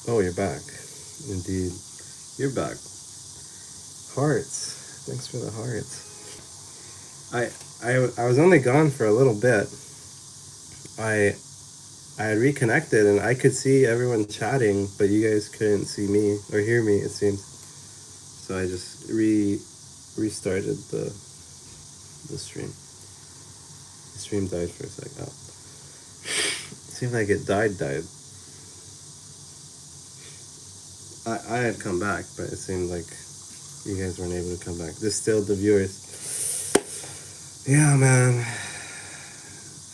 Oh, you're back. Indeed. You're back. Hearts. Thanks for the hearts. I was only gone for a little bit. I I had reconnected and I could see everyone chatting, but you guys couldn't see me or hear me. It seems. So I just restarted the stream. The stream died for a sec. Oh, it seemed like it died. I had come back, but it seemed like you guys weren't able to come back. There's still the viewers. Yeah, man.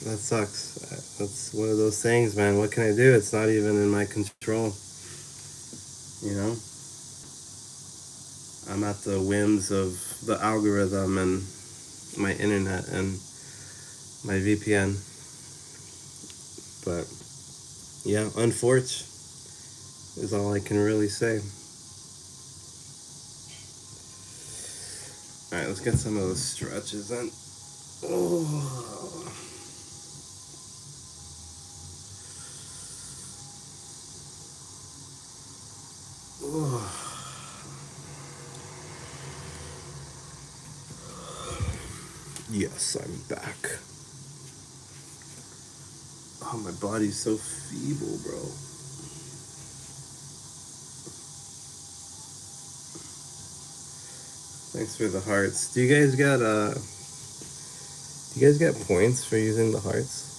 That sucks. That's one of those things, man. What can I do? It's not even in my control. You know? I'm at the whims of the algorithm and my internet and my VPN. But yeah, unfortunate is all I can really say. Alright, let's get some of those stretches in. Oh. Oh. Yes, I'm back. Oh, my body's so feeble, bro. Thanks for the hearts. Do you guys get points for using the hearts?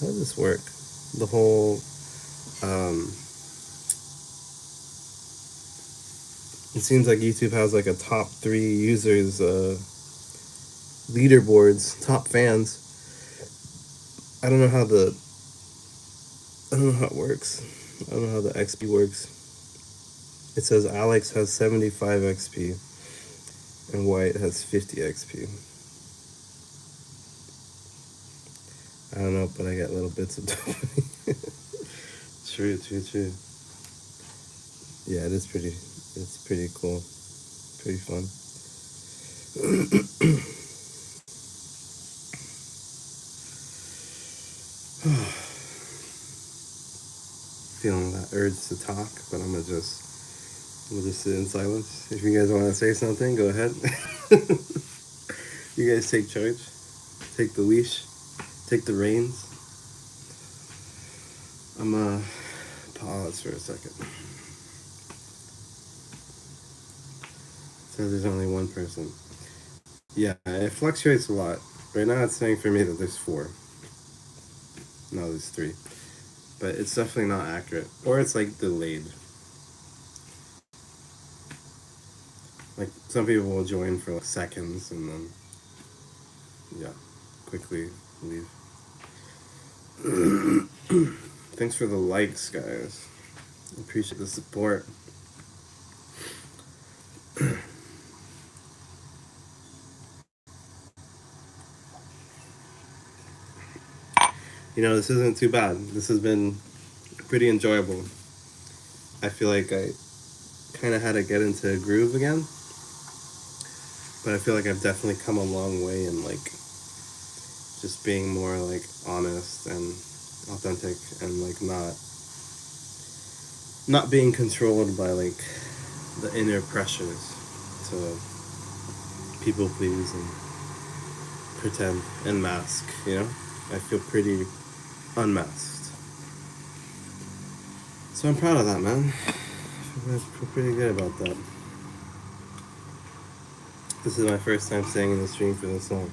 How does this work? The whole it seems like YouTube has like a top 3 users leaderboards, top fans. I don't know how it works. I don't know how the XP works. It says Alex has 75 XP and White has 50 XP. I don't know, but I get little bits of dopamine. True. Yeah, it's pretty cool. Pretty fun. Feeling that urge to talk, but we'll just sit in silence. If you guys want to say something, go ahead. You guys take charge. Take the leash. Take the reins. I'm pause for a second. Says there's only one person. Yeah, it fluctuates a lot. Right now it's saying for me that there's 4. No, there's 3. But it's definitely not accurate. Or it's like delayed. Like some people will join for like seconds and then yeah, quickly leave. Thanks for the likes, guys. Appreciate the support. This isn't too bad. This has been pretty enjoyable. I feel like I kind of had to get into a groove again, but I feel like I've definitely come a long way in like just being more like honest and authentic and like not being controlled by like the inner pressures to people please and pretend and mask, I feel pretty unmasked. So I'm proud of that, man. I feel pretty good about that. This is my first time staying in the stream for this long.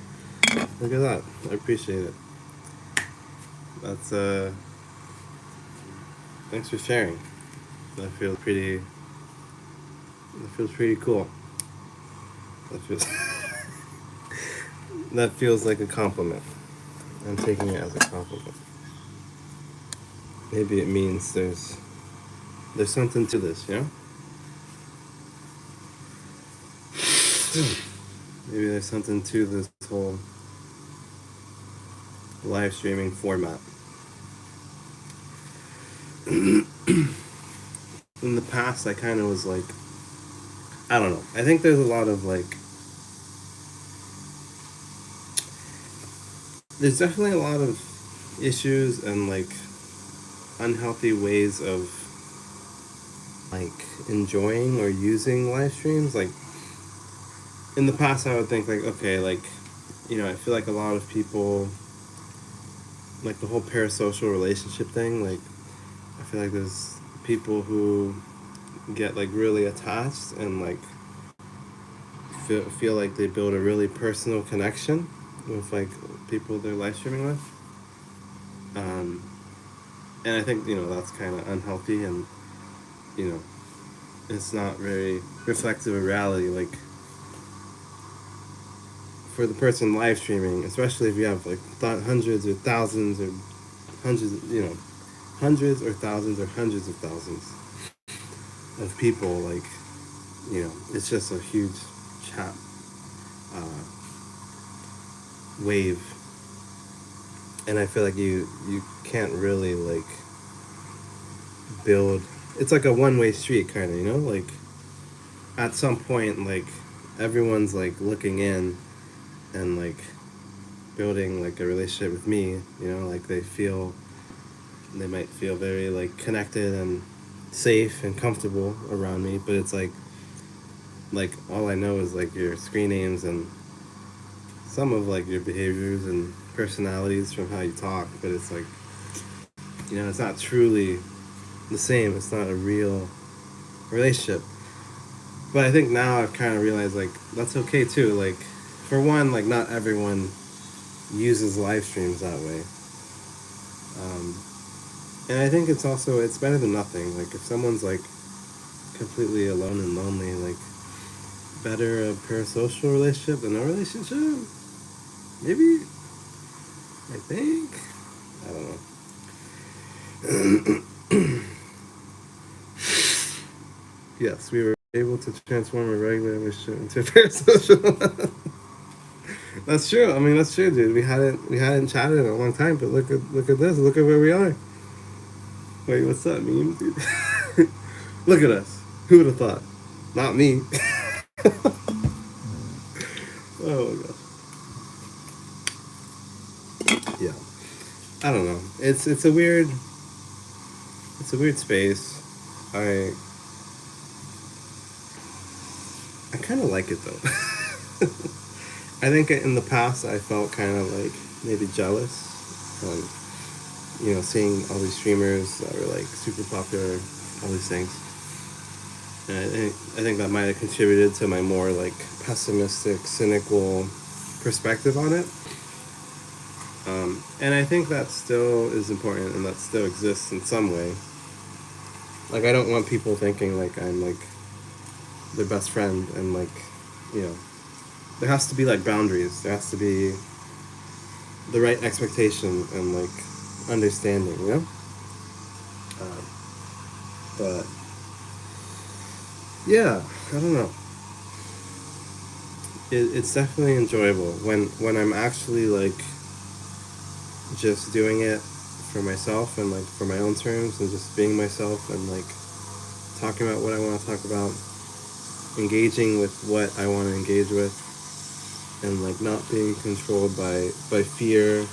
Look at that. I appreciate it. That's thanks for sharing. That feels pretty cool. That feels like a compliment. I'm taking it as a compliment. Maybe it means there's something to this, Maybe there's something to this whole live streaming format. In the past, I kind of was like, I don't know. I think there's a lot of like, there's definitely a lot of issues and like unhealthy ways of like enjoying or using live streams. Like in the past, I would think like, okay, like, you know, I feel like a lot of people, like the whole parasocial relationship thing, like I feel like there's people who get like really attached and like feel like they build a really personal connection with like people they're live streaming with. Um, and I think, you know, that's kind of unhealthy, and you know, it's not very reflective of reality. Like for the person live streaming, especially if you have like hundreds or thousands or hundreds, you know, hundreds or thousands or hundreds of thousands of people, like, you know, it's just a huge chat uh, wave, and I feel like you can't really like build. It's like a one-way street, kind of, you know, like at some point, like everyone's like looking in and like building like a relationship with me, you know, like they might feel very like connected and safe and comfortable around me, but it's like all I know is like your screen names and some of like your behaviors and personalities from how you talk, but it's like, you know, it's not truly the same. It's not a real relationship. But I think now I've kind of realized like that's okay too. Like for one, like not everyone uses live streams that way. Um, and I think it's better than nothing. Like if someone's like completely alone and lonely, like better a parasocial relationship than no relationship. Maybe. I think. I don't know. Yes, we were able to transform a regular relationship into a parasocial. That's true. I mean, that's true, dude. We hadn't chatted in a long time, but look at this. Look at where we are. Wait, what's up, meme, dude? Look at us. Who would have thought? Not me. Oh my gosh. Yeah. I don't know. It's a weird space. I I kind of like it though. I think in the past I felt kind of like maybe jealous, you know, seeing all these streamers that were like super popular, all these things. And I think that might have contributed to my more like pessimistic, cynical perspective on it. And I think that still is important and that still exists in some way. Like I don't want people thinking like I'm like their best friend and like, you know, there has to be like boundaries. There has to be the right expectation and like understanding, you know. Uh, but yeah, I don't know. It's definitely enjoyable when I'm actually like just doing it for myself and like for my own terms and just being myself and like talking about what I want to talk about, engaging with what I want to engage with, and like not being controlled by fear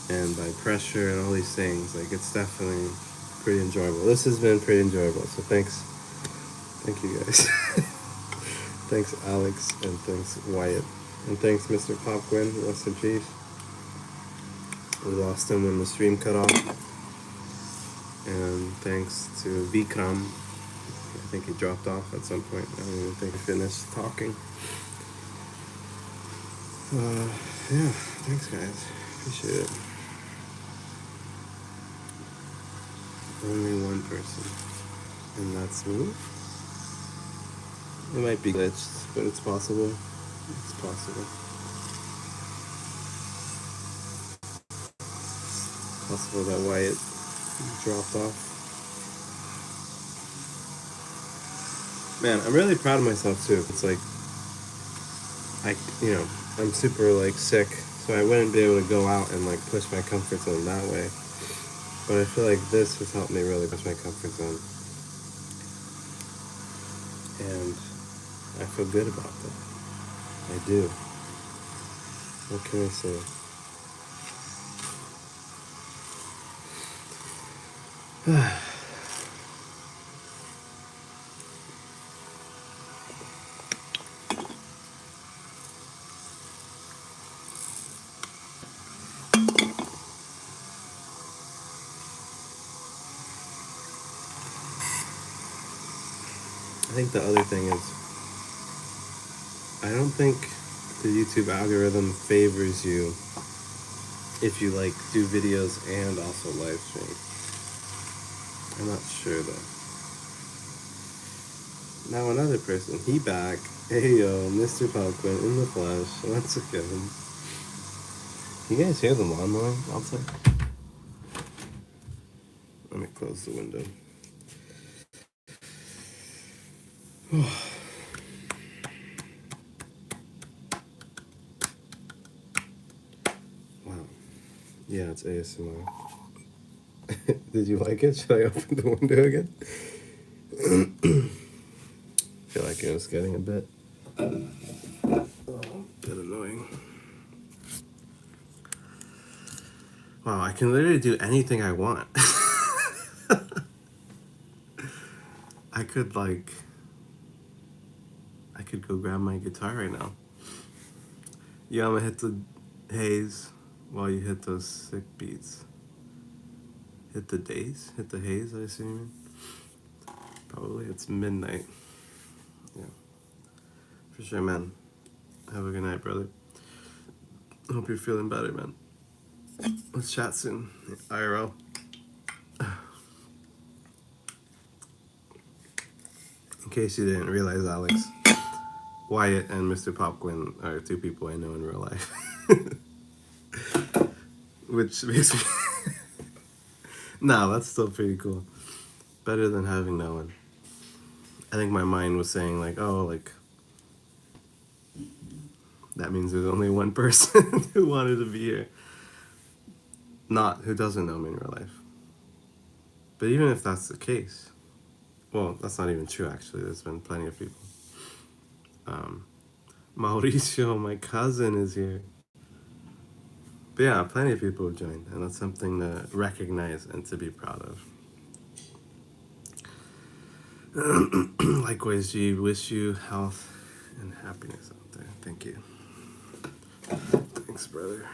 and by pressure and all these things. Like it's definitely pretty enjoyable. This has been pretty enjoyable. So thank you guys. Thanks Alex and thanks Wyatt and thanks Mr. Popquin. Rest in peace. We lost him when the stream cut off. And thanks to Vikram. I think he dropped off at some point. I don't even think he finished talking. Yeah, thanks guys. Appreciate it. Only one person. And that's me. It might be glitched, but it's possible. It's possible. Possible that Wyatt dropped off. Man, I'm really proud of myself too. It's like you know, I'm super like sick, so I wouldn't be able to go out and like push my comfort zone that way. But I feel like this has helped me really push my comfort zone. And I feel good about that. I do. What can I say? I think the other thing is, I don't think the YouTube algorithm favors you if you like do videos and also live stream. I'm not sure though. Now another person, he back. Hey yo, Mr. Falcon in the flesh once again. You guys hear the lawn mowing outside? Let me close the window. Wow. Yeah, it's ASMR. Did you like it? Should I open the window again? Feel like it was getting a bit annoying. Wow, I can literally do anything I want. I could go grab my guitar right now. Yeah, I'm gonna hit the haze while you hit those sick beats. Hit the days? Hit the haze, I assume. Probably. It's midnight. Yeah. For sure, man. Have a good night, brother. Hope you're feeling better, man. Let's chat soon. IRL. In case you didn't realize, Alex, Wyatt and Mr. Popquin are two people I know in real life. Which makes me... No, that's still pretty cool. Better than having no one. I think my mind was saying like, oh, like, that means there's only one person who wanted to be here. Not who doesn't know me in real life. But even if that's the case, well, that's not even true actually. There's been plenty of people. Mauricio, my cousin, is here. But yeah, plenty of people have joined, and that's something to recognize and to be proud of. Likewise, G, wish you health and happiness out there. Thank you. Thanks, brother.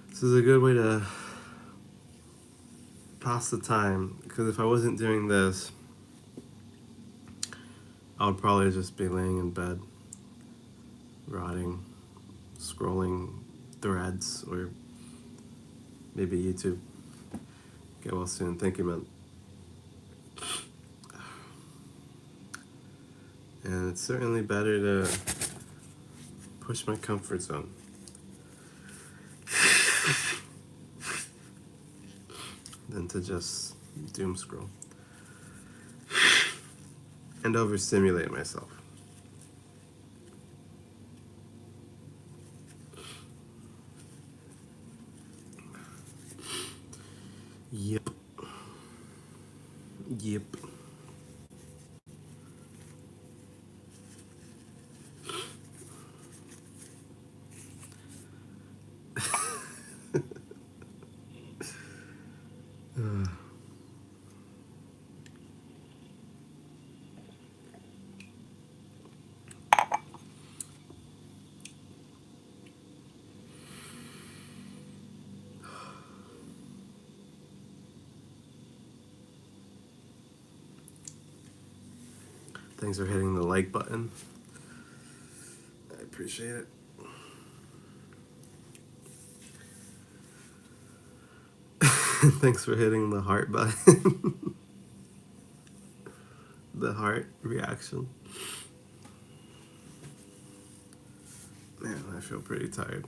This is a good way to pass the time, because if I wasn't doing this, I would probably just be laying in bed, rotting, scrolling threads, or maybe YouTube. Get well soon. Thank you, man. And it's certainly better to push my comfort zone than to just doom scroll and overstimulate myself. Yep. Yep. Thanks for hitting the like button. I appreciate it. Thanks for hitting the heart button. The heart reaction. Man, I feel pretty tired.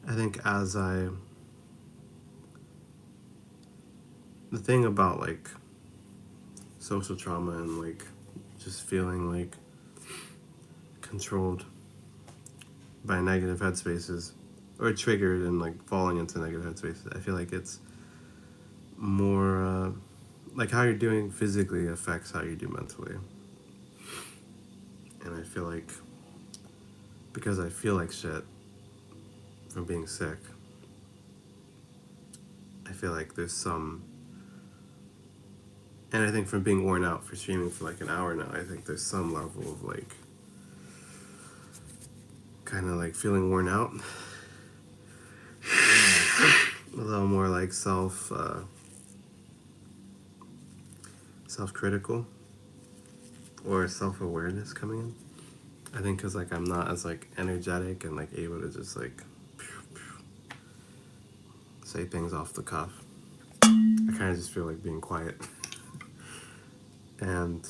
I think the thing about like social trauma and like just feeling like controlled by negative headspaces or triggered and like falling into negative headspaces, I feel like it's more like how you're doing physically affects how you do mentally. And I feel like because I feel like shit, from being sick, I feel like there's some, and I think from being worn out for streaming for like an hour now, I think there's some level of like, kind of like feeling worn out, a little more like self-critical or self-awareness coming in. I think because like I'm not as like energetic and like able to just like say things off the cuff. I kind of just feel like being quiet. And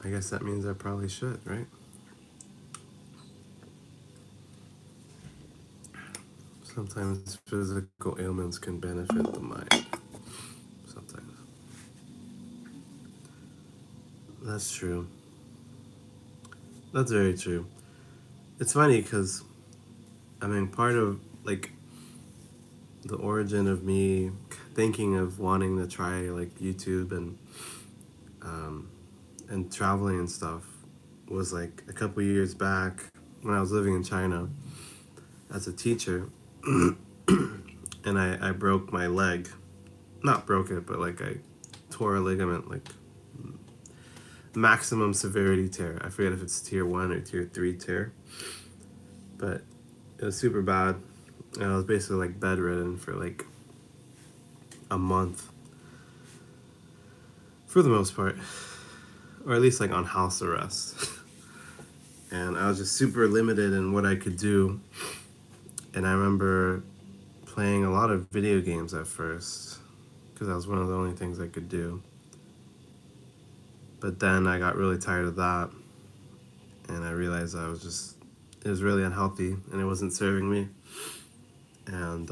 I guess that means I probably should, right? Sometimes physical ailments can benefit the mind. Sometimes. That's true. That's very true. It's funny because, I mean, part of like the origin of me thinking of wanting to try like YouTube and traveling and stuff was like a couple years back when I was living in China as a teacher, and I broke my leg. Not broke it, but like I tore a ligament, like maximum severity tear. I forget if it's tier 1 or tier 3 tear, but it was super bad. And I was basically like bedridden for like a month for the most part, or at least like on house arrest. And I was just super limited in what I could do. And I remember playing a lot of video games at first because that was one of the only things I could do. But then I got really tired of that, and I realized it was really unhealthy and it wasn't serving me. And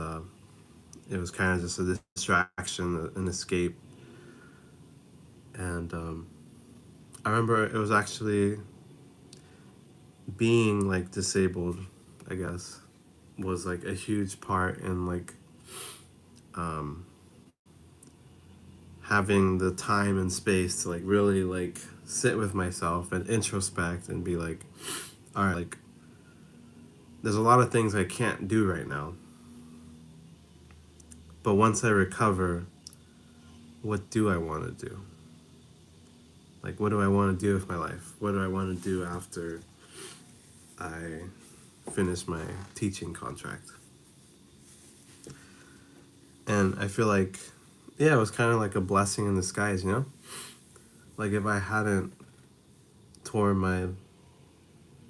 it was kind of just a distraction, an escape. And I remember it was actually being like disabled, I guess, was like a huge part in like having the time and space to like really like sit with myself and introspect and be like, all right, like there's a lot of things I can't do right now, but once I recover, what do I want to do? Like, what do I want to do with my life? What do I want to do after I finish my teaching contract? And I feel like, yeah, it was kind of like a blessing in disguise, you know? Like, if I hadn't torn my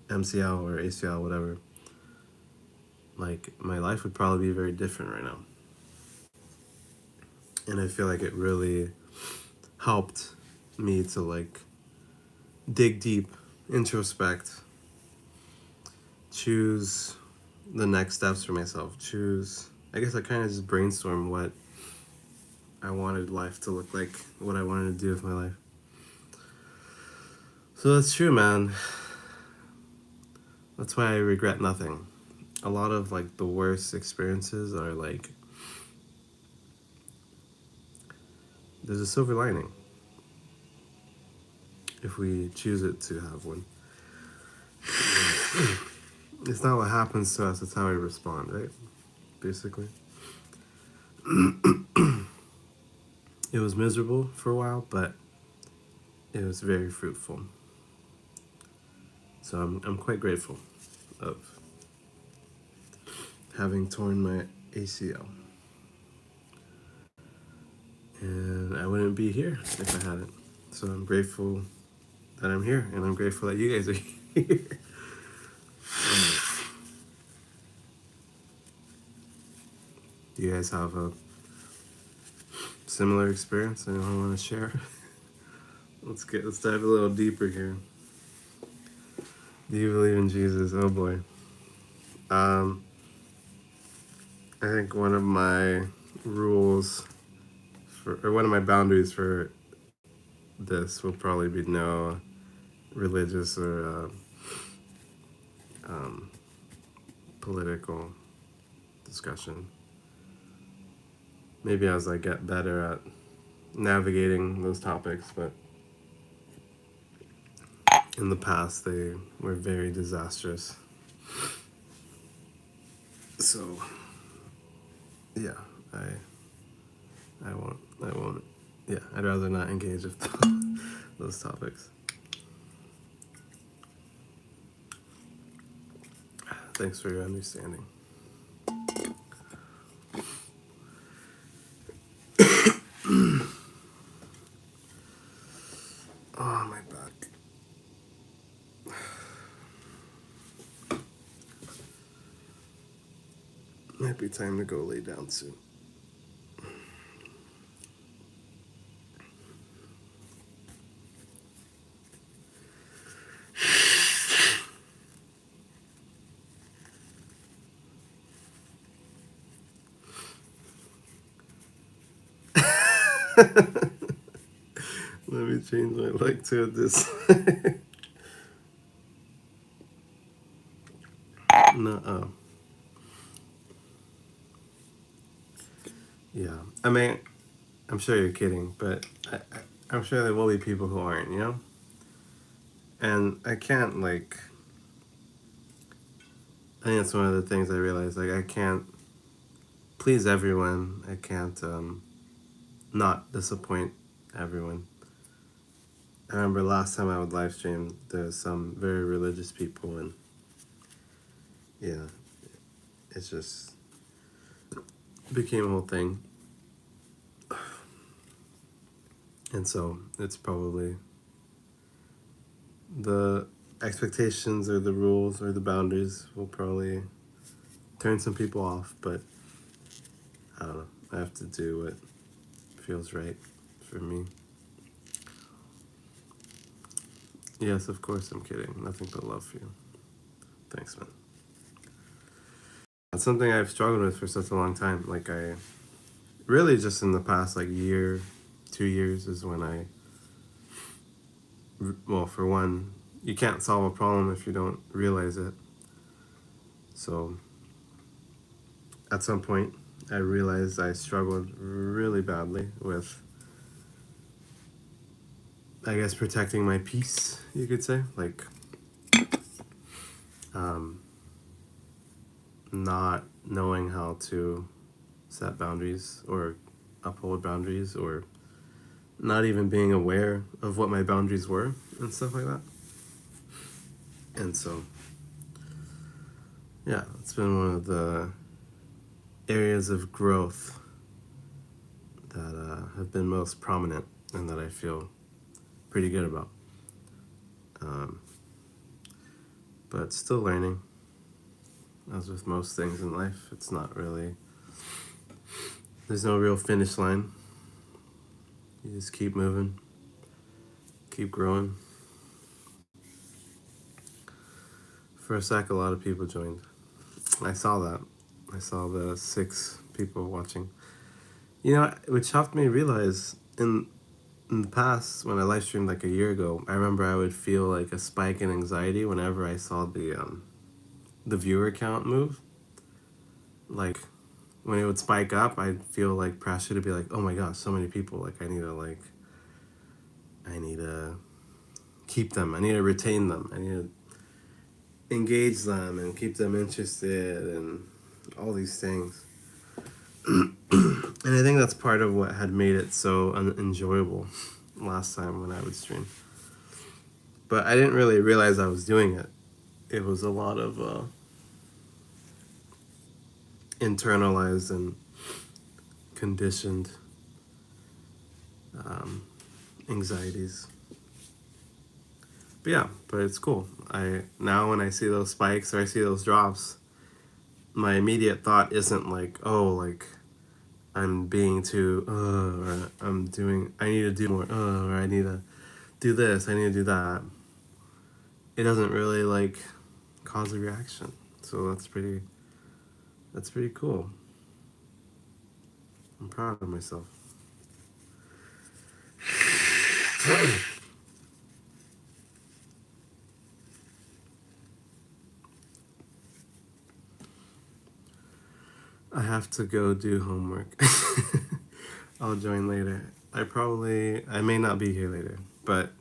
MCL or ACL, whatever, like, my life would probably be very different right now. And I feel like it really helped me to, like, dig deep, introspect, choose the next steps for myself, I guess I kind of just brainstormed what I wanted life to look like, what I wanted to do with my life. So that's true, man. That's why I regret nothing. A lot of like the worst experiences are like, there's a silver lining if we choose it to have one. It's not what happens to us, it's how we respond, right? Basically. It was miserable for a while, but it was very fruitful. So I'm quite grateful of having torn my ACL. And I wouldn't be here if I hadn't. So I'm grateful that I'm here, and I'm grateful that you guys are here. Do you guys have a similar experience anyone want to share? Let's dive a little deeper here. Do you believe in Jesus? Oh boy. I think one of my rules or one of my boundaries for this will probably be no religious or political discussion. Maybe as I get better at navigating those topics, but in the past they were very disastrous. So yeah, I won't. Yeah, I'd rather not engage with those topics. Thanks for your understanding. Oh, my back. Might be time to go lay down soon. Let me change my leg to this. No. Yeah. I mean, I'm sure you're kidding, but I'm sure there will be people who aren't, you know? And I can't, like, I think that's one of the things I realized. Like, I can't please everyone. I can't not disappoint everyone. I remember last time I would live stream, there's some very religious people, and yeah, it's just became a whole thing. And so it's probably the expectations or the rules or the boundaries will probably turn some people off, but I don't know. I have to do what feels right for me. Yes, of course I'm kidding. Nothing but love for you. Thanks, man. That's something I've struggled with for such a long time. Like, I really just in the past, like, year, 2 years is when well, for one, you can't solve a problem if you don't realize it. So at some point, I realized I struggled really badly with, I guess, protecting my peace, you could say. Like, not knowing how to set boundaries or uphold boundaries, or not even being aware of what my boundaries were and stuff like that. And so, yeah, it's been one of the areas of growth that have been most prominent and that I feel pretty good about. But still learning. As with most things in life, it's not really, there's no real finish line. You just keep moving, keep growing. For a sec, a lot of people joined. I saw that. I saw the 6 people watching. You know, which helped me realize in the past, when I live streamed like a year ago, I remember I would feel like a spike in anxiety whenever I saw the viewer count move. Like, when it would spike up, I'd feel like pressure to be like, oh my gosh, so many people. Like, I need to keep them. I need to retain them. I need to engage them and keep them interested and all these things. And I think that's part of what had made it so enjoyable last time when I would stream. But I didn't really realize I was doing it. It was a lot of internalized and conditioned anxieties. But yeah, but it's cool. Now when I see those spikes or I see those drops, my immediate thought isn't like, oh, like I'm being too, or I need to do more, or I need to do this, I need to do that. It doesn't really like cause a reaction. So that's pretty cool. I'm proud of myself. I have to go do homework. I'll join later. I may not be here later, but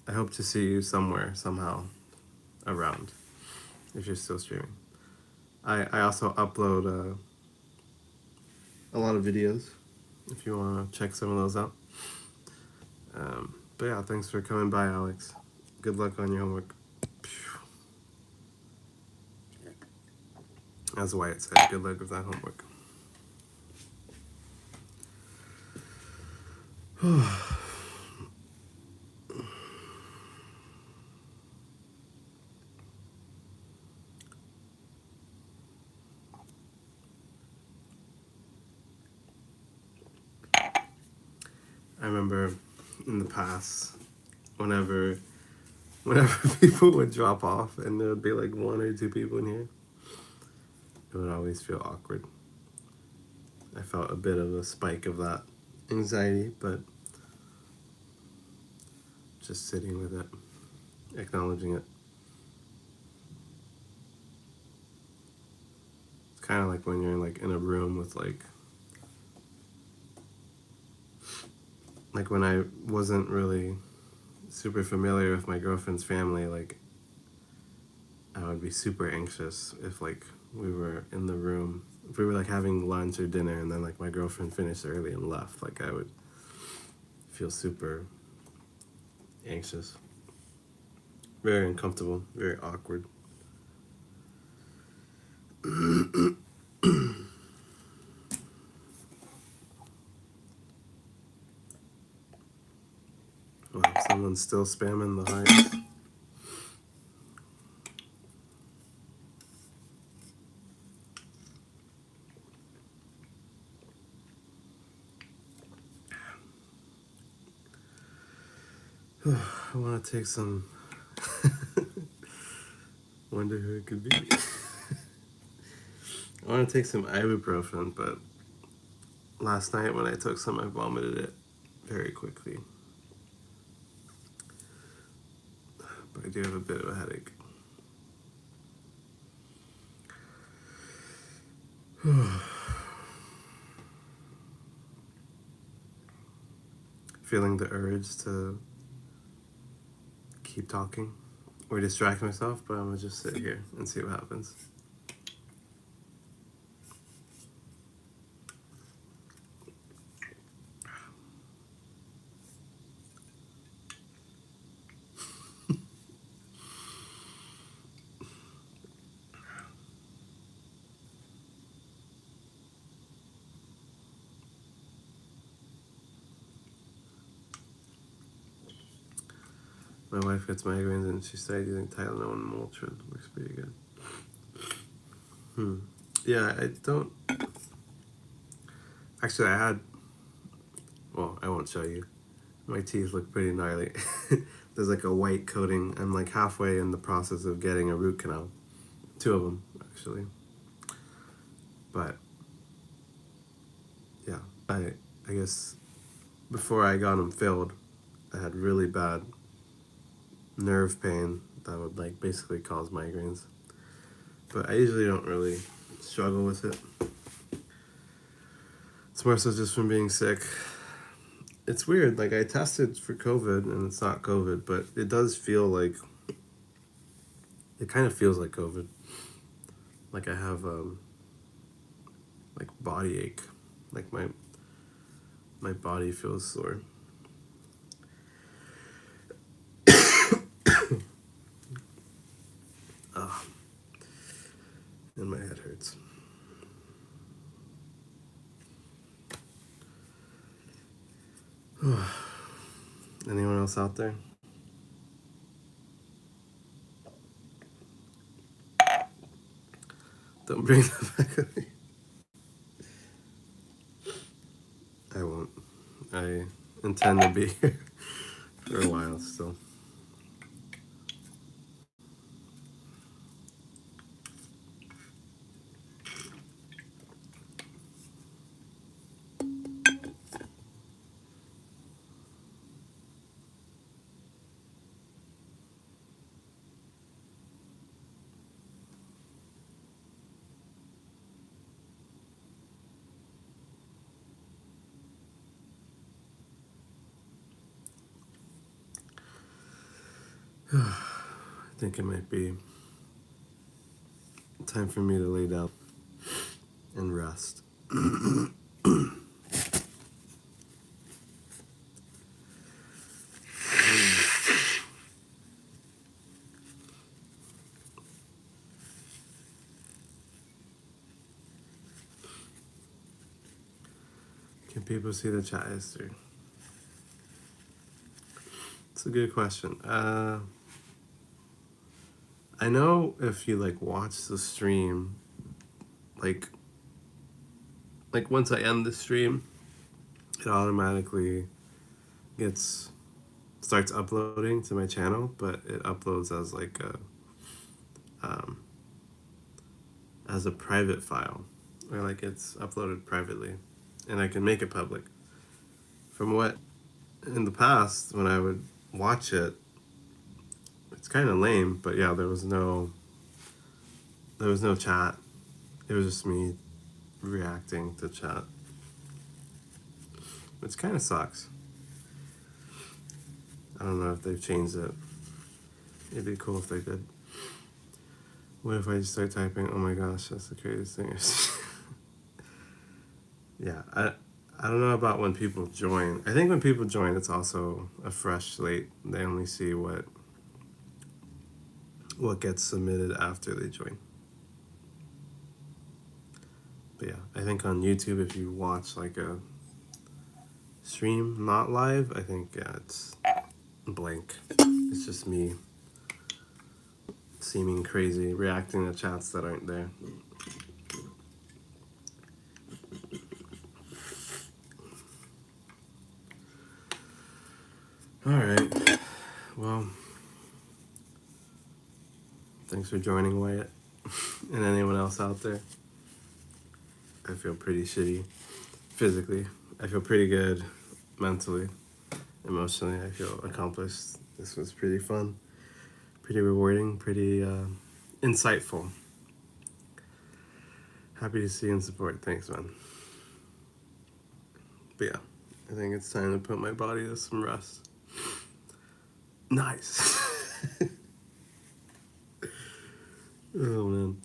I hope to see you somewhere, somehow, around, if you're still streaming. I also upload a lot of videos if you want to check some of those out. But yeah, thanks for coming by, Alex. Good luck on your homework. As Wyatt said, good luck with that homework. I remember in the past, whenever people would drop off and there would be like one or two people in here, it would always feel awkward. I felt a bit of a spike of that anxiety, but just sitting with it, acknowledging it. It's kind of like when you're like in a room with like when I wasn't really super familiar with my girlfriend's family, like I would be super anxious if like we were in the room, if we were like having lunch or dinner and then like my girlfriend finished early and left, like I would feel super anxious, very uncomfortable, very awkward. Wow, someone's still spamming the hearts. I want to take some. Wonder who it could be. I want to take some ibuprofen, but last night when I took some, I vomited it very quickly. But I do have a bit of a headache. Feeling the urge to keep talking or distract myself, but I'm gonna just sit here and see what happens. My wife gets migraines and she started using Tylenol and Motrin. Works pretty good. Yeah, I don't. Actually, I had. Well, I won't show you. My teeth look pretty gnarly. There's like a white coating. I'm like halfway in the process of getting a root canal. 2 of them, actually. But yeah, I guess before I got them filled, I had really bad nerve pain that would like basically cause migraines. But I usually don't really struggle with it. It's more so just from being sick. It's weird, like I tested for COVID and it's not COVID, but it does feel like, it kind of feels like COVID. Like I have like body ache, like my body feels sore. Ah, and my head hurts. Anyone else out there? Don't bring that back up. I won't. I intend to be here for a while still. I think it might be Time for me to lay down and rest. Can people see the chat history? It's a good question. I know if you like watch the stream, like once I end the stream, it automatically starts uploading to my channel, but it uploads as like as a private file, or like it's uploaded privately, and I can make it public. From what in the past when I would watch it, it's kind of lame, but yeah, there was no chat. It was just me reacting to chat, which kind of sucks. I don't know if they've changed it. It'd be cool if they did. What if I just start typing? Oh my gosh, that's the craziest thing. Yeah, I don't know about when people join. I think when people join, it's also a fresh slate. They only see what gets submitted after they join. But yeah, I think on YouTube, if you watch like a stream not live, I think it's blank. It's just me seeming crazy, reacting to chats that aren't there. All right. Well, thanks for joining, Wyatt, and anyone else out there. I feel pretty shitty physically. I feel pretty good mentally. Emotionally, I feel accomplished. This was pretty fun, pretty rewarding, pretty insightful. Happy to see you and support. Thanks, man. But yeah, I think it's time to put my body to some rest. Nice. Oh, man.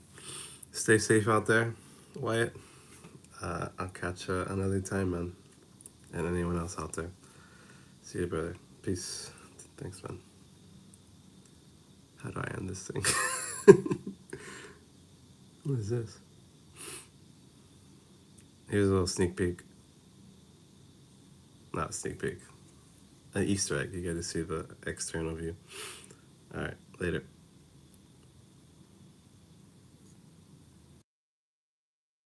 Stay safe out there, Wyatt. I'll catch you another time, man. And anyone else out there. See you, brother. Peace. Thanks, man. How do I end this thing? What is this? Here's a little sneak peek. Not a sneak peek. An Easter egg. You get to see the external view. All right. Later.